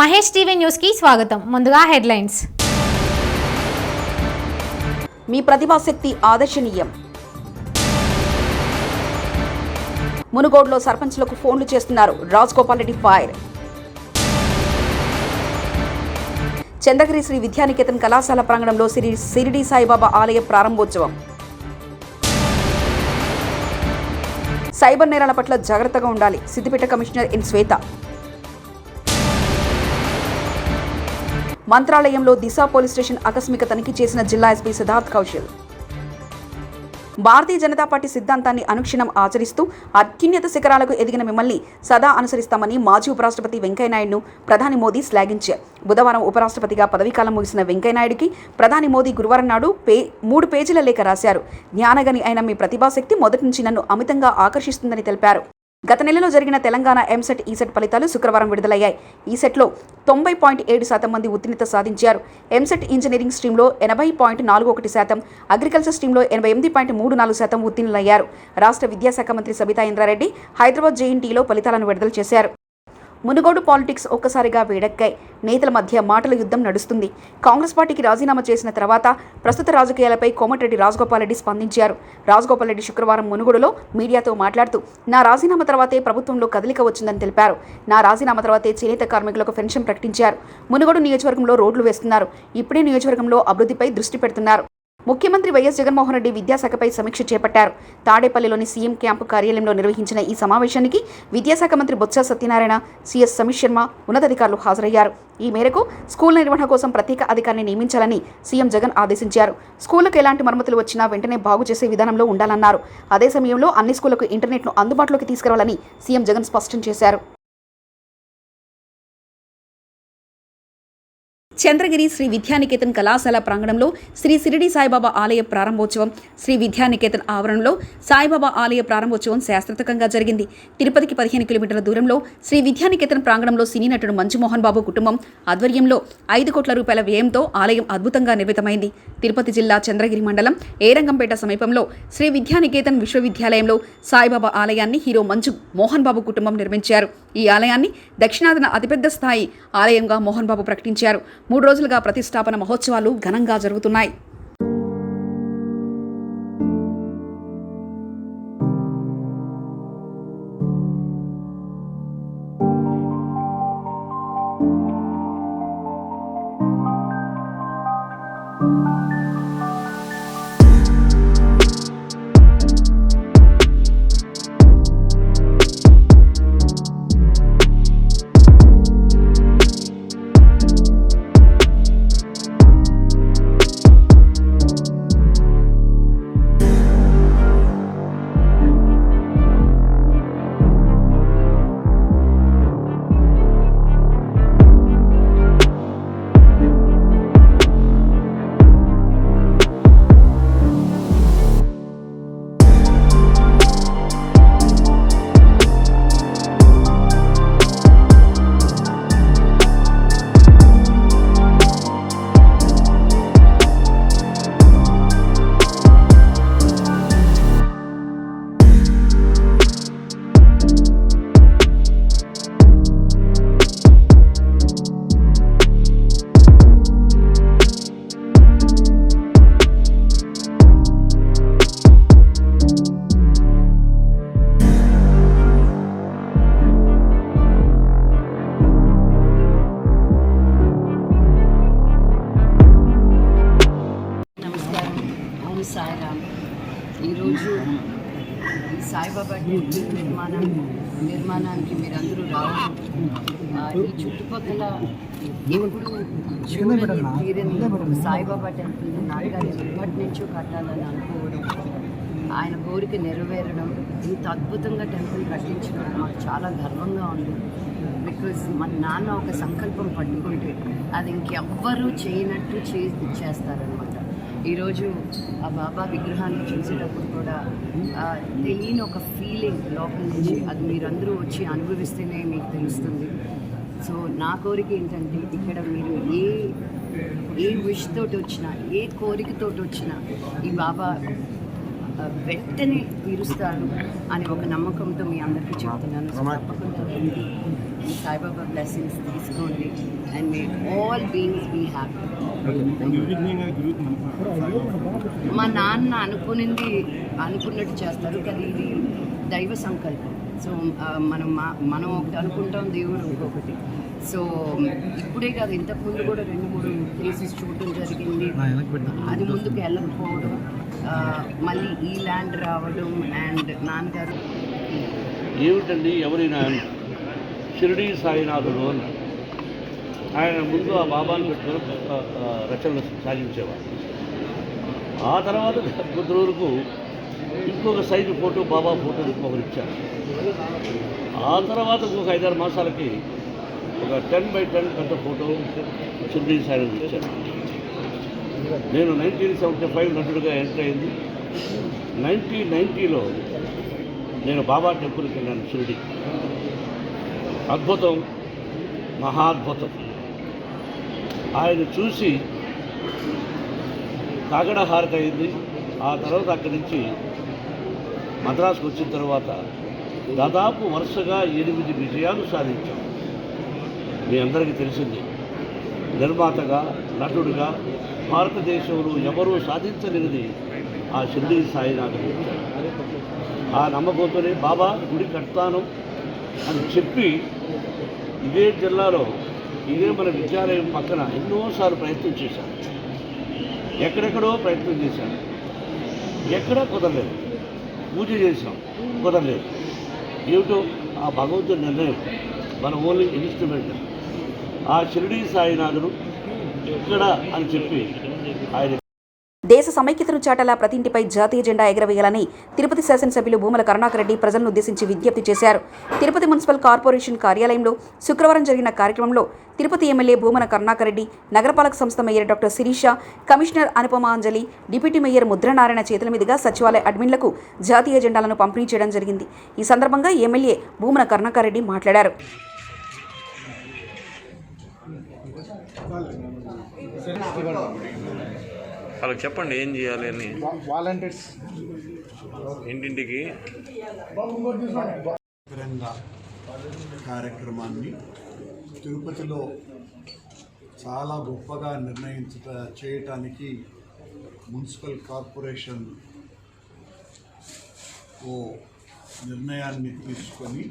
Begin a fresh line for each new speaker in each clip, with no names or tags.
Mahesh TV news కి స్వాగతం. ముందుగా హెడ్లైన్స్.
మీ ప్రతిభాశక్తి ఆదర్శనీయం. మునుగోడులో సర్పంచ్లకు ఫోన్లు చేస్తున్నారు రాజగోపాల్ రెడ్డి ఫైర్. చంద్రగిరి శ్రీ విద్యానికేతన్ కళాశాల ప్రాంగణంలో శ్రీ షిరిడి సాయిబాబా ఆలయ ప్రారంభోత్సవం. సైబర్ నేరాల పట్ల జాగ్రత్తగా ఉండాలి సిద్దిపేట కమిషనర్ ఎన్ శ్వేత. మంత్రాలయంలో దిశ పోలీస్ స్టేషన్ ఆకస్మిక తనిఖీ చేసిన జిల్లా ఎస్పీ సిద్ధార్థ్ కౌశల్. భారతీయ జనతా పార్టీ సిద్ధాంతాన్ని అనుక్షణం ఆచరిస్తూ అత్యున్నత శిఖరాలకు ఎదిగిన మిమ్మల్ని సదా అనుసరిస్తామని మాజీ ఉపరాష్ట్రపతి వెంకయ్యనాయుడును ప్రధాని మోదీ శ్లాఘించారు. బుధవారం ఉపరాష్ట్రపతిగా పదవీకాలం ముగిసిన వెంకయ్యనాయుడికి ప్రధాని మోదీ గురువారం నాడు 3 పేజీల లేఖ రాశారు. జ్ఞానగని అయిన మీ ప్రతిభాశక్తి మొదటి నుంచి నన్ను అమితంగా ఆకర్షిస్తుందని తెలిపారు. గత నెలలో జరిగిన తెలంగాణ ఎంసెట్ ఈసెట్ ఫలితాలు శుక్రవారం విడుదలయ్యాయి. ఈసెట్లో 90.7% మంది ఉత్తీర్ణత సాధించారు. ఎంసెట్ ఇంజనీరింగ్ స్ట్రీమ్లో 80.41%, అగ్రికల్చర్ స్ట్రీమ్లో 88.34% ఉత్తీర్ణులయ్యారు. రాష్ట్ర విద్యాశాఖ మంత్రి సబితా ఇంద్రారెడ్డి హైదరాబాద్ జేఎన్టీలో ఫలితాలను విడుదల చేశారు. మునుగోడు పాలిటిక్స్ ఒక్కసారిగా వేడెక్కాయి. నేతల మధ్య మాటల యుద్ధం నడుస్తుంది. కాంగ్రెస్ పార్టీకి రాజీనామా చేసిన తర్వాత ప్రస్తుత రాజకీయాలపై కోమటిరెడ్డి రాజగోపాల్ రెడ్డి స్పందించారు. రాజగోపాల్ రెడ్డి శుక్రవారం మునుగోడులో మీడియాతో మాట్లాడుతూ నా రాజీనామా తర్వాతే ప్రభుత్వంలో కదలిక వచ్చిందని తెలిపారు. నా రాజీనామా తర్వాతే చేనేత కార్మికులకు పెన్షన్ ప్రకటించారు. మునుగోడు నియోజకవర్గంలో రోడ్లు వేస్తున్నారు. ఇప్పుడే నియోజకవర్గంలో అభివృద్ధిపై దృష్టి పెడుతున్నారు. ముఖ్యమంత్రి వైఎస్ జగన్మోహన్ రెడ్డి విద్యాశాఖపై సమీక్ష చేపట్టారు. తాడేపల్లిలోని సీఎం క్యాంపు కార్యాలయంలో నిర్వహించిన ఈ సమావేశానికి విద్యాశాఖ మంత్రి బొత్స సత్యనారాయణ, సీఎస్ సమీర్ శర్మ ఉన్నతాధికారులు హాజరయ్యారు. ఈ మేరకు స్కూల్ నిర్వహణ కోసం ప్రత్యేక అధికారిని నియమించాలని సీఎం జగన్ ఆదేశించారు. స్కూళ్లకు ఎలాంటి మరమ్మతులు వచ్చినా వెంటనే బాగు చేసే విధానంలో ఉండాలన్నారు. అదే సమయంలో అన్ని స్కూళ్లకు ఇంటర్నెట్ను అందుబాటులోకి తీసుకురావాలని సీఎం జగన్ స్పష్టం చేశారు. చంద్రగిరి శ్రీ విద్యానికేతన్ కళాశాల ప్రాంగణంలో శ్రీ షిరిడి సాయిబాబా ఆలయ ప్రారంభోత్సవం. శ్రీ విద్యానికేతన్ ఆవరణలో సాయిబాబా ఆలయ ప్రారంభోత్సవం శాస్త్రోక్తంగా జరిగింది. తిరుపతికి 15 కిలోమీటర్ల దూరంలో శ్రీ విద్యానికేతన్ ప్రాంగణంలో సినీ నటుడు మంచుమోహన్ బాబు కుటుంబం ఆధ్వర్యంలో 5 కోట్ల రూపాయల వ్యయంతో ఆలయం అద్భుతంగా నిర్మితమైంది. తిరుపతి జిల్లా చంద్రగిరి మండలం ఏరంగంపేట సమీపంలో శ్రీ విద్యానికేతన్ విశ్వవిద్యాలయంలో సాయిబాబా ఆలయాన్ని హీరో మంచు మోహన్ బాబు కుటుంబం నిర్మించారు. ఈ ఆలయాన్ని దక్షిణాదిన అతిపెద్ద స్థాయి ఆలయంగా మోహన్ బాబు ప్రకటించారు. 3 రోజులుగా ప్రతిష్టాపన మహోత్సవాలు ఘనంగా జరుగుతున్నాయి.
సాయిరామ్. ఈరోజు ఈ సాయిబాబా నిర్మాణానికి మీరందరూ రావడం, ఈ చుట్టుపక్కల ఎప్పుడు చూడని సాయిబాబా టెంపుల్ నాన్నగారు ఎప్పటి నుంచో కట్టాలని అనుకోవడం, ఆయన కోరిక నెరవేరడం, ఇంత అద్భుతంగా టెంపుల్ కట్టించడం నాకు చాలా గర్వంగా ఉంది. బికాజ్ మన నాన్న ఒక సంకల్పం పట్టుకుంటే అది ఇంకెవ్వరూ చేయనట్టు చేస్తారనమాట. ఈరోజు ఆ బాబా విగ్రహాన్ని చూసేటప్పుడు కూడా తెలియని ఒక ఫీలింగ్ లోపల నుంచి, అది మీరందరూ వచ్చి అనుభవిస్తేనే మీకు తెలుస్తుంది. సో నా కోరిక ఏంటంటే, ఇక్కడ మీరు ఏ విష్ తోటి వచ్చినా, ఏ కోరికతోటి వచ్చినా ఈ బాబా వెంటనే తీరుస్తాడు అని ఒక నమ్మకంతో మీ అందరికీ చెప్తున్నాను. సో తప్పకుండా రండి, ఈ సాయిబాబా బ్లెస్సింగ్స్ తీసుకోండి and may all beings be happy. మా నాన్న అనుకున్నట్టు చేస్తారు, కానీ ఇది దైవ సంకల్పం. సో మనం ఒకటి అనుకుంటాం, దేవుడు ఇంకొకటి. సో ఇప్పుడే కాదు, ఇంతకుముందు కూడా 2-3 కేసెస్ చూడటం జరిగింది. అది ముందుకు వెళ్ళకపోవడం, మళ్ళీ ఈ ల్యాండ్ రావడం అండ్ నాన్నగారు
ఏమిటండి ఎవరైనా షిరిడీ సాయినాథుడు అన్నాడు. ఆయన ముందు ఆ బాబాను పెట్టుకొని రచనలు సాగించేవారు. ఆ తర్వాత కొద్ది రోజులకు ఇంకొక సైజు ఫోటో, బాబా ఫోటో ఇంకొకరు ఇచ్చారు. ఆ తర్వాత ఇంకొక 5-6 మాసాలకి ఒక 10x10 పెద్ద ఫోటో షిరిడీ సాయినాథుడు ఇచ్చారు. నేను 1975 నటుడుగా ఎంటర్ అయింది. 1990లో నేను బాబా టెంపుల్కి వెళ్ళాను షిరిడి. అద్భుతం, మహాద్భుతం. ఆయన చూసి కాగడహారత అయింది. ఆ తర్వాత అక్కడి నుంచి మద్రాసుకు వచ్చిన తర్వాత దాదాపు వరుసగా 8 విజయాలు సాధించాం. మీ అందరికీ తెలిసింది, నిర్మాతగా, నటుడుగా భారతదేశంలో ఎవరూ సాధించలేనిది ఆ షిరిడీ సాయినాథుడు. ఆ నమ్మకంతోనే బాబా గుడి కడతాను అని చెప్పి ఇదే జిల్లాలో ఇదే మన విద్యాలయం పక్కన ఎన్నోసార్లు ప్రయత్నం చేశాను. ఎక్కడెక్కడో ప్రయత్నం చేశాను, ఎక్కడా కుదరలేదు. పూజ చేసాం, కుదరలేదు. ఏమిటో ఆ భగవంతుడి నిర్ణయం, మన ఓన్లీ ఇన్స్ట్రుమెంట్. ఆ షిరిడీ సాయినాథుడు ఇక్కడ అని చెప్పి ఆయన
దేశ సమైక్యతను చాటేలా ప్రతి ఇంటిపై జాతీయ జెండా ఎగరవేయాలని తిరుపతి శాసనసభ్యులు భూమల కరుణాకర్ రెడ్డి ప్రజలను ఉద్దేశించి విజ్ఞప్తి చేశారు. తిరుపతి మున్సిపల్ కార్పొరేషన్ కార్యాలయంలో శుక్రవారం జరిగిన కార్యక్రమంలో తిరుపతి ఎమ్మెల్యే భూమల కరుణాకర్ రెడ్డి, నగరపాలక సంస్థ mayor doctor Sirisha, commissioner Anupamanjali, deputy mayor Mudranarayana చేతుల మీదుగా సచివాలయ అడ్మిన్లకు జాతీయ జెండాలను పంపిణీ చేయడం జరిగింది. ఈ సందర్భంగా ఎమ్మెల్యే భూమల కరుణాకర్ రెడ్డి మాట్లాడారు.
వాళ్ళకి చెప్పండి ఏం చేయాలి అని.
వాలంటీర్స్
ఇంటింటికి
తిరంగా కార్యక్రమాన్ని తిరుపతిలో చాలా గొప్పగా చేయటానికి మున్సిపల్ కార్పొరేషన్ ఓ నిర్ణయాన్ని తీసుకొని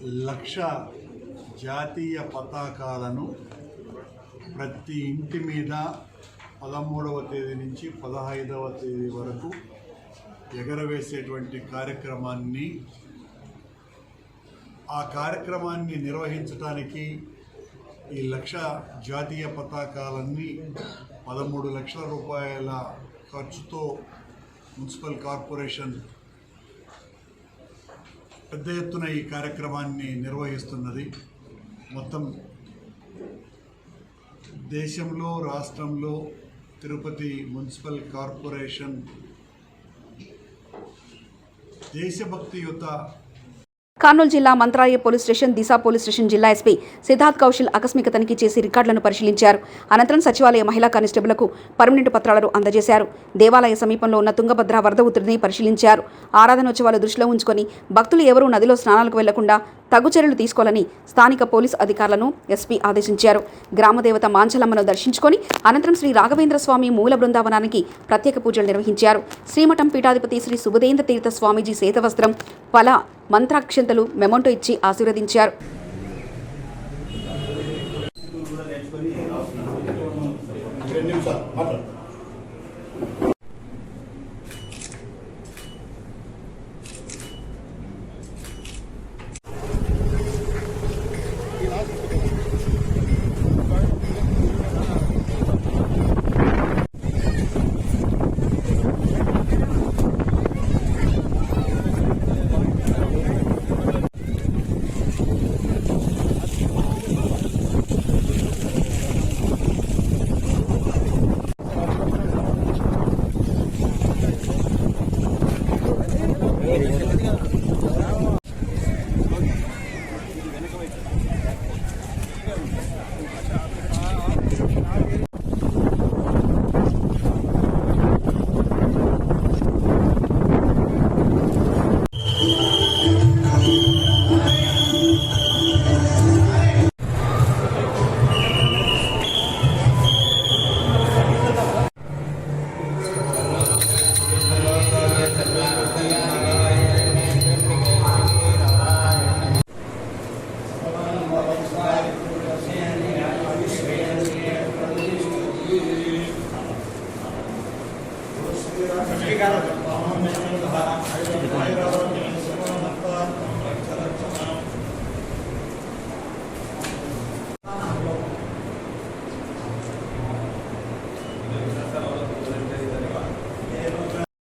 1,00,000 జాతీయ పతాకాలను ప్రతి ఇంటి మీద 13వ తేదీ నుంచి 15వ తేదీ వరకు ఎగరవేసేటువంటి కార్యక్రమాన్ని నిర్వహించడానికి ఈ 1,00,000 జాతీయ పతాకాలన్నీ 13 లక్షల రూపాయల ఖర్చుతో మున్సిపల్ కార్పొరేషన్ పెద్ద ఎత్తున ఈ కార్యక్రమాన్ని నిర్వహిస్తున్నది. మొత్తం దేశంలో, రాష్ట్రంలో తిరుపతి మున్సిపల్ కార్పొరేషన్ దేశభక్తియుత
కర్నూలు జిల్లా మంత్రాలయ పోలీస్ స్టేషన్, దిశా పోలీస్ స్టేషన్ జిల్లా ఎస్పీ సిద్ధార్థ్ కౌశల్ ఆకస్మిక తనిఖీ చేసి రికార్డులను పరిశీలించారు. అనంతరం సచివాలయ మహిళా కానిస్టేబుల్కు పర్మనెంట్ పత్రాలను అందజేశారు. దేవాలయ సమీపంలో ఉన్న తుంగభద్ర వరద ఉధృతిని పరిశీలించారు. ఆరాధనోత్సవాలు దృష్టిలో ఉంచుకొని భక్తులు ఎవరూ నదిలో స్నానాలకు వెళ్లకుండా తగు చర్యలు తీసుకోవాలని స్థానిక పోలీస్ అధికారులను ఎస్పీ ఆదేశించారు. గ్రామదేవత మాంచలమ్మను దర్శించుకొని అనంతరం శ్రీ రాఘవేంద్ర స్వామి మూల బృందావనానికి ప్రత్యేక పూజలు నిర్వహించారు. శ్రీమఠం పీఠాధిపతి శ్రీ సుబుధేంద్ర తీర్థ స్వామీజీ శ్వేతవస్త్రం, ఫల, మంత్రాక్షంతలు, మెమోంటో ఇచ్చి ఆశీర్వదించారు.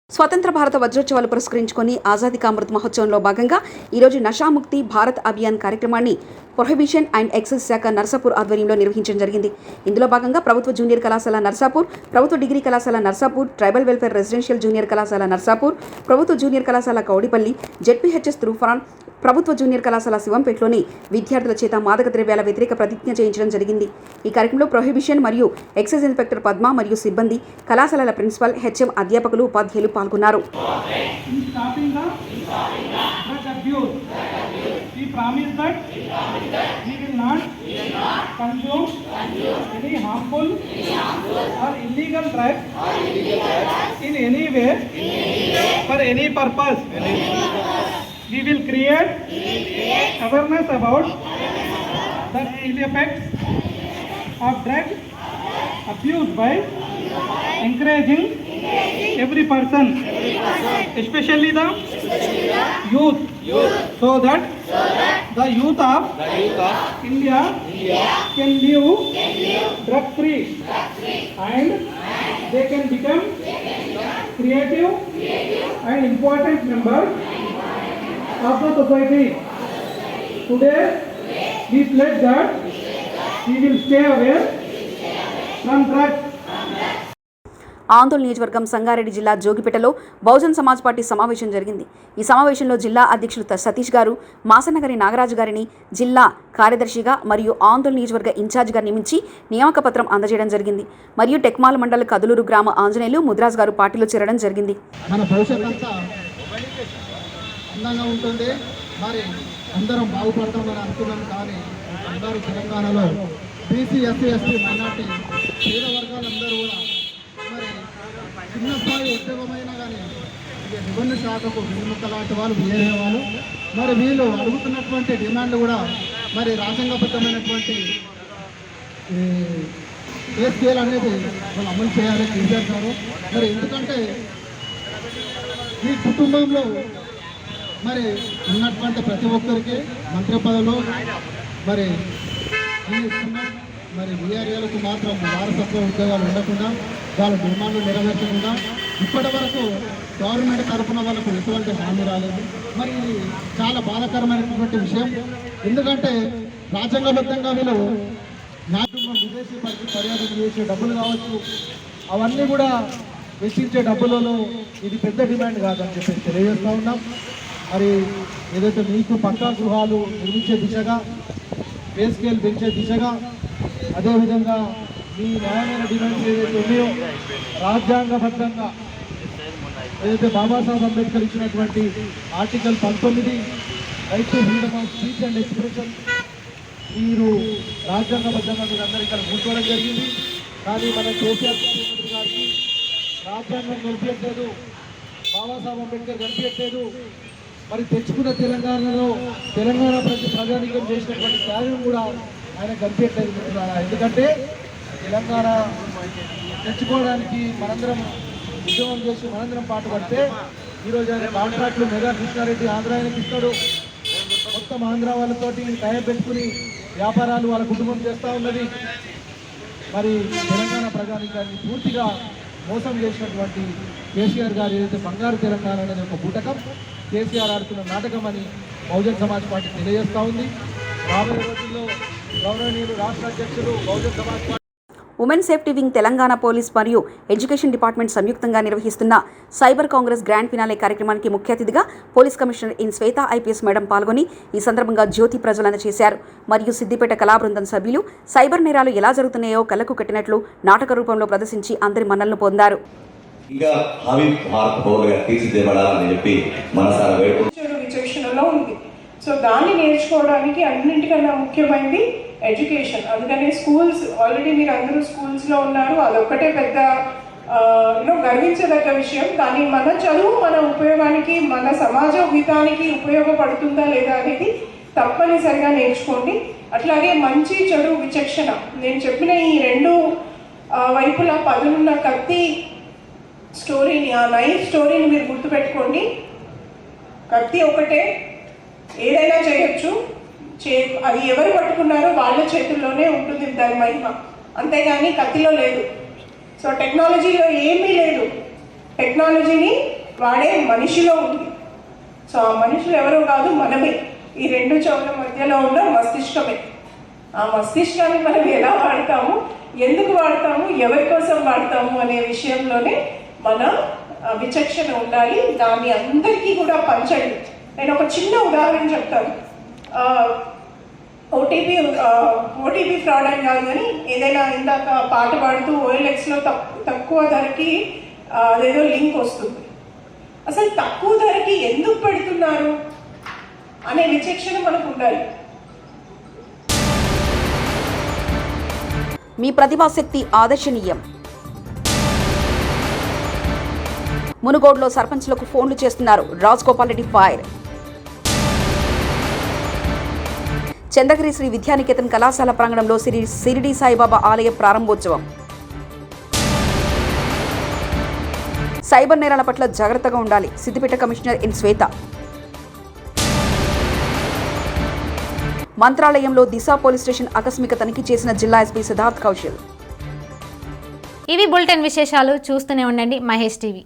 స్వతంత్ర భారత వజ్రోత్సవాలు పురస్కరించుకొని ఆజాదీ కా అమృత్ మహోత్సవంలో భాగంగా ఈరోజు నషాముక్తి భారత్ అభియాన్ కార్యక్రమాన్ని ప్రొహిబిషన్ అండ్ ఎక్సైజ్ శాఖ నర్సాపూర్ ఆధ్వర్యంలో నిర్వహించడం జరిగింది. ఇందులో భాగంగా ప్రభుత్వ జూనియర్ కళాశాల నర్సాపూర్, ప్రభుత్వ డిగ్రీ కళాశాల Narsapur, tribal welfare residential junior కళాశాల నర్సాపూర్, ప్రభుత్వ జూనియర్ కళాశాల కౌడిపల్లి, జెడ్పీహెచ్ఎస్ తుఫాన్, ప్రభుత్వ జూనియర్ కళాశాల శివంపేటలోని విద్యార్థుల చేత మాదక ద్రవ్యాల వ్యతిరేక ప్రతిజ్ఞ చేయించడం జరిగింది. ఈ కార్యక్రమంలో ప్రొహిబిషన్ మరియు ఎక్సైజ్ ఇన్స్పెక్టర్ పద్మ మరియు సిబ్బంది, కళాశాలల ప్రిన్సిపల్, హెచ్ఎం, అధ్యాపకులు, ఉపాధ్యాయులు పాల్గొన్నారు.
We promise that we will not consume any harmful or illegal drugs in any way for any purpose. We will create awareness about the ill effects of drug abuse by encouraging every person, especially the youth, so that the youth of India can live drug free and they can become creative and important members of the society. Today we pledge that we will stay away from drugs.
ఆందోళన నియోజకవర్గం సంగారెడ్డి జిల్లా జోగిపేటలో Bahujan Samaj party సమావేశం జరిగింది. ఈ సమావేశంలో జిల్లా అధ్యక్షులు సతీష్ గారు మాసనగరి నాగరాజు గారిని జిల్లా కార్యదర్శిగా మరియు ఆందోళన నియోజకవర్గ ఇన్ఛార్జిగా నియమించి నియామక పత్రం అందజేయడం జరిగింది. మరియు టెక్మాల్ మండల కదులూరు గ్రామ ఆంజనేయులు ముద్రాజ్ గారు పార్టీలో చేరడం జరిగింది.
మన భవిష్యత్ అంతా అందంగా ఉంటుంది, మరి అందరం బాగుపడతామని అనుకున్నాం. కానీ అందరూ తెలంగాణలో బీసీ, ఎస్సీ, ఎస్టీ, మైనార్టీ పేద వర్గాలందరూ కూడా మరి చిన్న స్థాయి ఉద్యోగమైనా కానీ రెవెన్యూ శాఖకు విముఖ లాంటి వాళ్ళు వేరే వాళ్ళు మరి వీళ్ళు అడుగుతున్నటువంటి డిమాండ్లు కూడా మరి రాజ్యాంగబద్ధమైనటువంటి పే స్కేల్ అనేది వాళ్ళు అమలు చేయాలి చేశారు. మరి ఎందుకంటే ఈ కుటుంబంలో మరి ఉన్నటువంటి ప్రతి ఒక్కరికి మంత్రి పదవిలో మరి మరి వీఆర్ఏలకు మాత్రం వారసత్వ ఉద్యోగాలు ఉండకుండా వాళ్ళ డిమాండ్లు నెరవేర్చకుండా ఇప్పటి వరకు గవర్నమెంట్ తరఫున వాళ్ళకు ఎటువంటి హామీ రాలేదు. మరి ఇది చాలా బాధాకరమైనటువంటి విషయం. ఎందుకంటే రాజ్యాంగబద్ధంగా వీళ్ళు న్యాయంగా విదేశీ పర్యాటన చేసే డబ్బులు కావచ్చు, అవన్నీ కూడా వెచ్చించే డబ్బులలో ఇది పెద్ద డిమాండ్ కాదని చెప్పేసి తెలియజేస్తూ ఉన్నాం. మరి ఏదైతే మీకు పక్కా గృహాలు నిర్మించే దిశగా, పే స్కేల్ పెంచే దిశగా, అదేవిధంగా మీ న్యాయమైన డిమాండ్స్ ఏదైతే ఉన్నాయో రాజ్యాంగబద్ధంగా ఏదైతే బాబాసాహెబ్ అంబేద్కర్ ఇచ్చినటువంటి article 19 right to freedom of speech and expression మీరు రాజ్యాంగబద్ధంగా మీరు అందరూ ఇక్కడ కూర్చోవడం జరిగింది. కానీ మన కేసీఆర్ ముఖ్యమంత్రి గారికి రాజ్యాంగం కనిపించట్లేదు, బాబాసాహెబ్ అంబేద్కర్ కనిపించట్లేదు. మరి తెచ్చుకున్న తెలంగాణలో తెలంగాణ ప్రజానీకం చేసినటువంటి త్యాగం కూడా ఆయన కనిపించట్లేదు. ఎందుకంటే తెలంగాణ తెచ్చుకోవడానికి మనందరం ఉద్యమం చేసి మనందరం పాటుపడితే ఈరోజు ఆయన కాంట్రాక్టులు మెగా కృష్ణారెడ్డి ఆంధ్ర ఆయనకి ఇస్తాడు. మొత్తం ఆంధ్ర వాళ్ళతోటి టైం పెట్టుకుని వ్యాపారాలు వాళ్ళ కుటుంబం చేస్తూ ఉన్నది. మరి తెలంగాణ ప్రజానీకాన్ని పూర్తిగా మోసం చేసినటువంటి కేసీఆర్ గారు ఏదైతే బంగారు తెలంగాణ అనేది ఒక బూటకం కేసీఆర్ ఆడుతున్న నాటకం అని బహుజన్ సమాజ్ పార్టీ తెలియజేస్తూ ఉంది. రాబోయే రోజుల్లో గౌరవనీయులు రాష్ట్ర అధ్యక్షులు Bahujan Samaj party
women safety wing Telangana police మరియు ఎడ్యుకేషన్ డిపార్ట్మెంట్ సంయుక్తంగా నిర్వహిస్తున్న సైబర్ కాంగ్రెస్ గ్రాండ్ ఫినాలే కార్యక్రమానికి ముఖ్య అతిథిగా police commissioner in Shweta IPS madam పాల్గొని ఈ సందర్భంగా జ్యోతి ప్రజ్వలన చేశారు. మరియు సిద్దిపేట కళాబృందం సభ్యులు సైబర్ నేరాలు ఎలా జరుగుతున్నాయో కళ్ళకు కట్టినట్లు నాటక రూపంలో ప్రదర్శించి అందరి మన్నలను పొందారు.
ఇంకా భారత పౌరులుగా తీర్చిదిద్దబడాలని చెప్పి మనసారా
విచక్షణలో ఉంది. సో దాన్ని నేర్చుకోవడానికి అన్నింటికన్నా ముఖ్యమైనది ఎడ్యుకేషన్. అందుకని స్కూల్స్ ఆల్రెడీ మీరు అందరూ స్కూల్స్లో ఉన్నారు, అదొక్కటే పెద్ద గర్వించదగ్గ విషయం. కానీ మన చదువు మన ఉపయోగానికి, మన సమాజ హితానికి ఉపయోగపడుతుందా లేదా అనేది తప్పనిసరిగా నేర్చుకోండి. అట్లాగే మంచి చెడు విచక్షణ, నేను చెప్పిన ఈ రెండు వైపులా పదునున్న కత్తి స్టోరీని, ఆ నైఫ్ స్టోరీని మీరు గుర్తుపెట్టుకోండి. కత్తి ఒకటే, ఏదైనా చేయొచ్చు. అది ఎవరు పట్టుకున్నారో వాళ్ళ చేతుల్లోనే ఉంటుంది దాని మహిమ, అంతేగాని కత్తిలో లేదు. సో టెక్నాలజీలో ఏమీ లేదు, టెక్నాలజీని వాడే మనిషిలో ఉంది. సో ఆ మనుషులు ఎవరో కాదు, మనమే. ఈ రెండు చెవుల మధ్యలో ఉన్న మస్తిష్కమే. ఆ మస్తిష్కాన్ని మనం ఎలా వాడతాము, ఎందుకు వాడతాము, ఎవరి కోసం వాడతాము అనే విషయంలోనే మన విచక్షణ ఉండాలి. దాన్ని అందరికీ కూడా పంచండి. నేను ఒక చిన్న ఉదాహరణ చెప్తాను. ఓటీపీ ఫ్రాడ్ అని కాదు, కానీ ఏదైనా ఇందాక పాట పాడుతూ OLXలో తక్కువ ధరకి అదేదో లింక్ వస్తుంది. అసలు తక్కువ ధరకి ఎందుకు పెడుతున్నారు అనే విచక్షణ మనకు ఉండాలి.
మీ ప్రతిభాశక్తి ఆదర్శనీయం. మునుగోడులో సర్పంచ్లకు ఫోన్లు చేస్తున్నారు రాజగోపాల్ రెడ్డి ఫైర్. చంద్రగిరి శ్రీ విద్యానికేతన్ కళాశాల ప్రాంగణంలో సిరిడి సాయిబాబా ఆలయ ప్రారంభోత్సవం. సైబర్ నేరాల పట్ల జాగ్రత్తగా ఉండాలి, సిద్దిపేట కమిషనర్ ఎన్ శ్వేత. మంత్రాలయంలో దిశ పోలీస్ స్టేషన్ ఆకస్మిక తనిఖీ చేసిన జిల్లా ఎస్పీ సిద్ధార్థ్ కౌశల్.
ఇవి బులెటిన్ విశేషాలు. చూస్తూనే ఉండండి మహేష్ టీవీ.